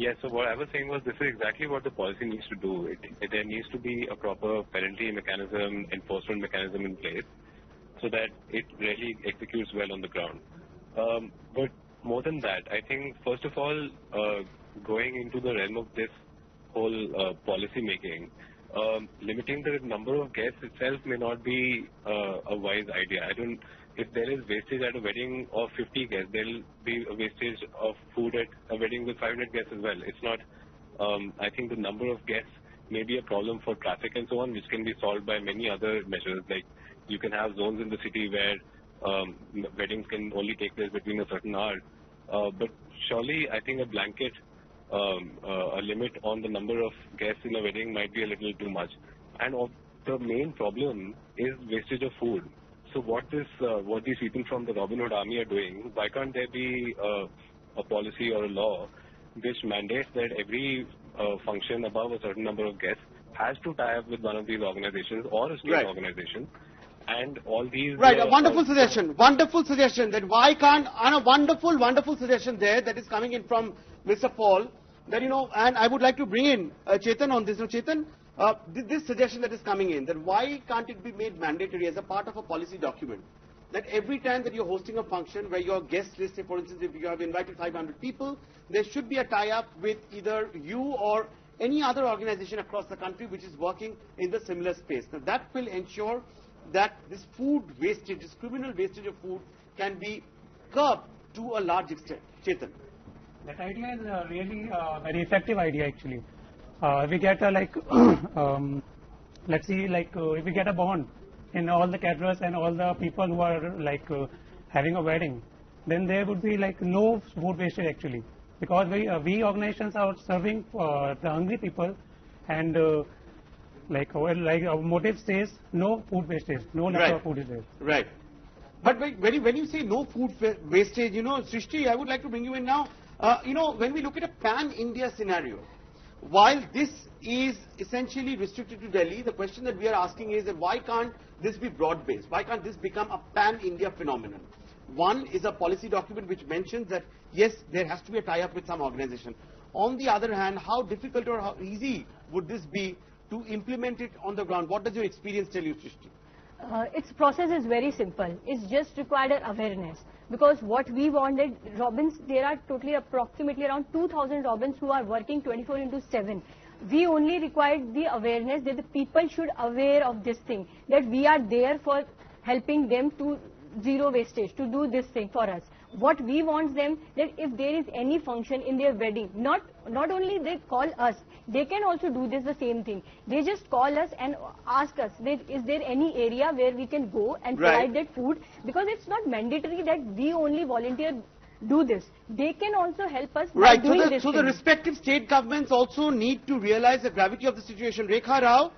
Yes, so what I was saying was this is exactly what the policy needs to do. There needs to be a proper penalty mechanism, enforcement mechanism in place so that it really executes well on the ground. But more than that, I think first of all, going into the realm of this whole policy making, limiting the number of guests itself may not be a wise idea. If there is wastage at a wedding of 50 guests, there will be a wastage of food at a wedding with 500 guests as well. It's not, I think the number of guests may be a problem for traffic and so on, which can be solved by many other measures. Like you can have zones in the city where weddings can only take place between a certain hour. But surely, I think a blanket a limit on the number of guests in a wedding might be a little too much. And the main problem is wastage of food. So what these people from the Robin Hood Army are doing, why can't there be a policy or a law which mandates that every function above a certain number of guests has to tie up with one of these organizations or a state organization? And all these... Right, a wonderful suggestion. Wonderful suggestion that why can't... And a wonderful suggestion there that is coming in from Mr. Paul. That, and I would like to bring in Chetan on this. Now, Chetan, this suggestion that is coming in, that why can't it be made mandatory as a part of a policy document, that every time that you're hosting a function where your guest list, say for instance, if you have invited 500 people, there should be a tie-up with either you or any other organization across the country which is working in the similar space. Now, that will ensure that this food wastage, this criminal wastage of food can be curbed to a large extent. Chetan. That idea is really a very effective idea actually. We get let's see, if we get a bond in all the caterers and all the people who are having a wedding, then there would be no food wastage actually, because we organizations are serving the hungry people, and our motive says no food wastage, no lack of food is there. Right. But when you say no food wastage, Srishti, I would like to bring you in now. When we look at a pan-India scenario, while this is essentially restricted to Delhi, the question that we are asking is that why can't this be broad-based? Why can't this become a pan-India phenomenon? One is a policy document which mentions that, yes, there has to be a tie-up with some organization. On the other hand, how difficult or how easy would this be to implement it on the ground? What does your experience tell you, Srishti? Its process is very simple. It's just required awareness. Because what we wanted, Robins, there are approximately around 2,000 Robins who are working 24/7. We only required the awareness that the people should aware of this thing, that we are there for helping them to zero wastage, to do this thing for us. What we want them, that if there is any function in their wedding, not only they call us, they can also do this the same thing. They just call us and ask us, that is there any area where we can go and provide that food, because it's not mandatory that we only volunteer do this. They can also help us by doing this. So the respective state governments also need to realize the gravity of the situation. Rekha Rao,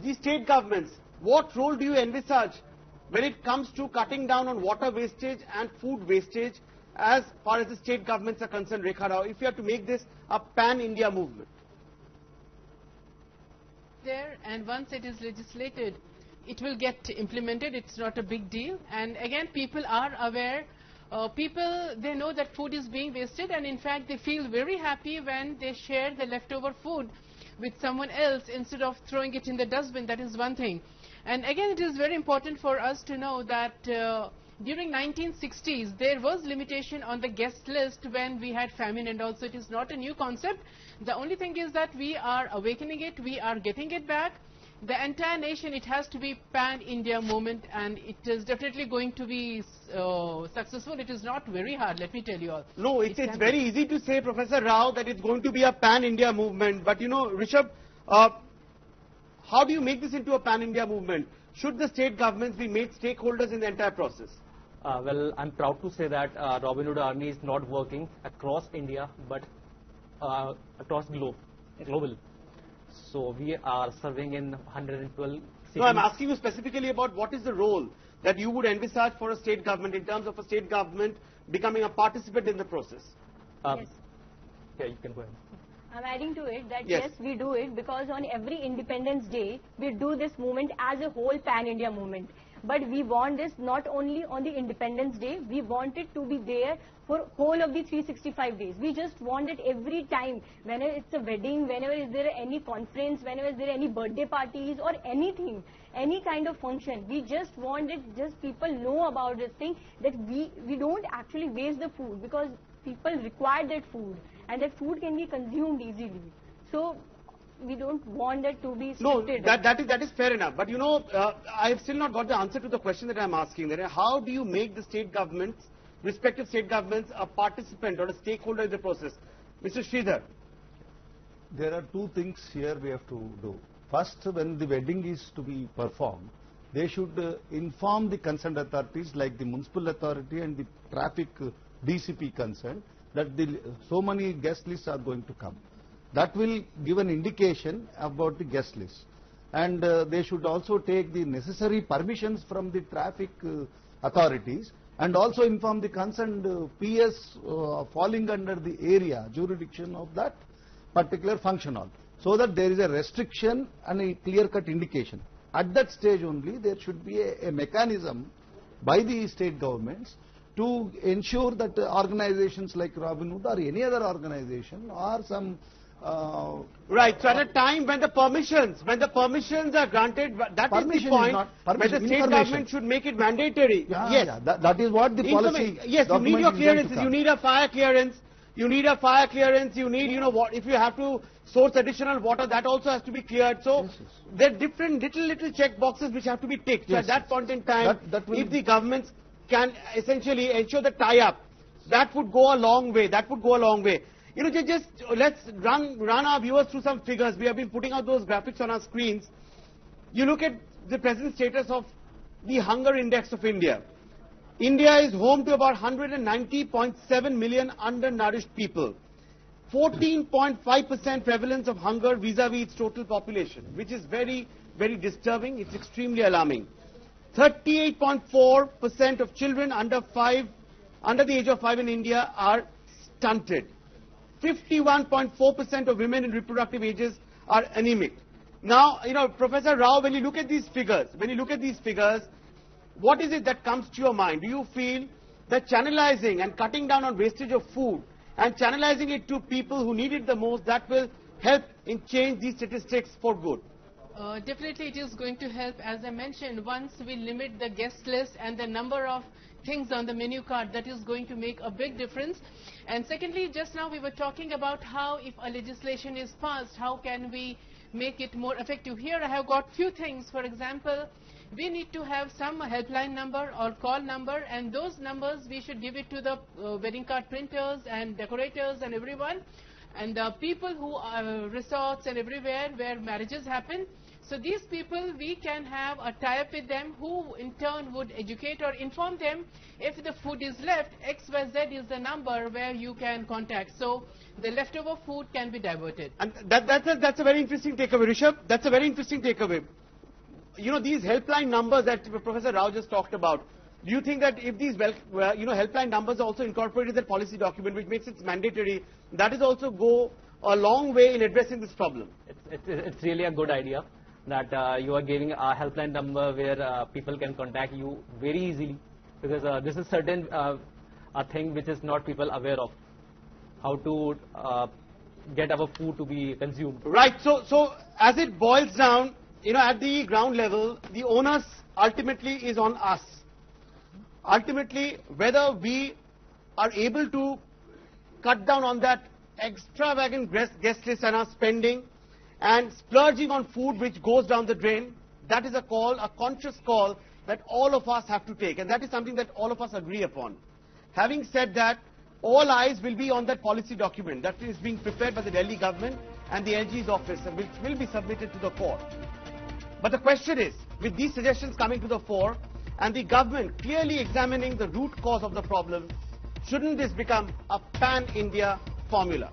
the state governments, what role do you envisage when it comes to cutting down on water wastage and food wastage as far as the state governments are concerned, Rekha Rao, if you have to make this a pan-India movement? And once it is legislated, it will get implemented. It's not a big deal. And again, people are aware. They know that food is being wasted, and in fact, they feel very happy when they share the leftover food with someone else instead of throwing it in the dustbin. That is one thing. And again, it is very important for us to know that during 1960s, there was limitation on the guest list when we had famine, and also it is not a new concept. The only thing is that we are awakening it, we are getting it back. The entire nation, it has to be pan-India movement, and it is definitely going to be successful. It is not very hard, let me tell you all. No, it's very easy to say, Professor Rao, that it's going to be a pan-India movement. But Rishabh, how do you make this into a pan-India movement? Should the state governments be made stakeholders in the entire process? Well, I'm proud to say that Robin Hood Army is not working across India, but across global. So we are serving in 112 cities. No, I'm asking you specifically about what is the role that you would envisage for a state government in terms of a state government becoming a participant in the process. Yes. Yeah, you can go ahead. I'm adding to it that yes, we do it because on every Independence Day, we do this movement as a whole pan-India movement. But we want this not only on the Independence Day, we want it to be there for whole of the 365 days. We just want it every time, whenever it's a wedding, whenever is there any conference, whenever is there any birthday parties or anything, any kind of function. We just want it, just people know about this thing, that we don't actually waste the food, because people require that food and that food can be consumed easily. So we don't want that to be restricted. No, that is fair enough. But you know, I have still not got the answer to the question that I am asking. That how do you make the state governments, respective state governments, a participant or a stakeholder in the process? Mr. Sridhar. There are two things here we have to do. First, when the wedding is to be performed, they should inform the concerned authorities like the municipal authority and the traffic DCP concerned that so many guest lists are going to come. That will give an indication about the guest list. And they should also take the necessary permissions from the traffic authorities and also inform the concerned PS falling under the area, jurisdiction of that particular function hall, so that there is a restriction and a clear-cut indication. At that stage only, there should be a mechanism by the state governments to ensure that organizations like Robin Hood or any other organization or some right. So at a time when the permissions are granted, that is the point where the state government should make it mandatory. Yeah, yes, yeah, that is what the policy. Yes, you need your clearances. You need a fire clearance. You need a fire clearance. You need, you know, what if you have to source additional water, that also has to be cleared. So yes, yes. there are different little check boxes which have to be ticked. So Yes, at that point in time, if the governments can essentially ensure the tie-up, that would go a long way. That would go a long way. You know, just let's run our viewers through some figures. We have been putting out those graphics on our screens. You look at the present status of the hunger index of India. India is home to about 190.7 million undernourished people. 14.5% prevalence of hunger vis-a-vis its total population, which is very, very disturbing. It's extremely alarming. 38.4% of children under the age of 5 in India are stunted. 51.4% of women in reproductive ages are anemic. Now, you know, Professor Rao, when you look at these figures, what is it that comes to your mind? Do you feel that channelizing and cutting down on wastage of food and channelizing it to people who need it the most, that will help in change these statistics for good? Definitely it is going to help. As I mentioned, once we limit the guest list and the number of things on the menu card, that is going to make a big difference. And secondly, just now we were talking about how if a legislation is passed, how can we make it more effective. Here I have got few things. For example, we need to have some helpline number or call number, and those numbers we should give it to the wedding card printers and decorators and everyone, and people who are resorts and everywhere where marriages happen. So these people, we can have a tie-up with them, who in turn would educate or inform them if the food is left, XYZ is the number where you can contact. So the leftover food can be diverted. And that's a very interesting takeaway, Rishabh. That's a very interesting takeaway. You know, these helpline numbers that Professor Rao just talked about, do you think that if these helpline numbers are also incorporated in the policy document, which makes it mandatory, that is also go a long way in addressing this problem? It's really a good idea that you are giving a helpline number where people can contact you very easily, because this is certain a thing which is not people aware of, how to get our food to be consumed. Right. So as it boils down, you know, at the ground level, the onus ultimately is on us. Ultimately, whether we are able to cut down on that extravagant guest list and our spending and splurging on food which goes down the drain, that is a call, a conscious call that all of us have to take, and that is something that all of us agree upon. Having said that, all eyes will be on that policy document that is being prepared by the Delhi government and the LG's office, and which will be submitted to the court. But the question is, with these suggestions coming to the fore and the government clearly examining the root cause of the problem, shouldn't this become a pan-India formula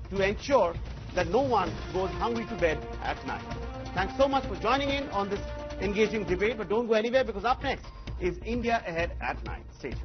to ensure that no one goes hungry to bed at night? Thanks so much for joining in on this engaging debate, but don't go anywhere, because up next is India Ahead at Night. Stay tuned.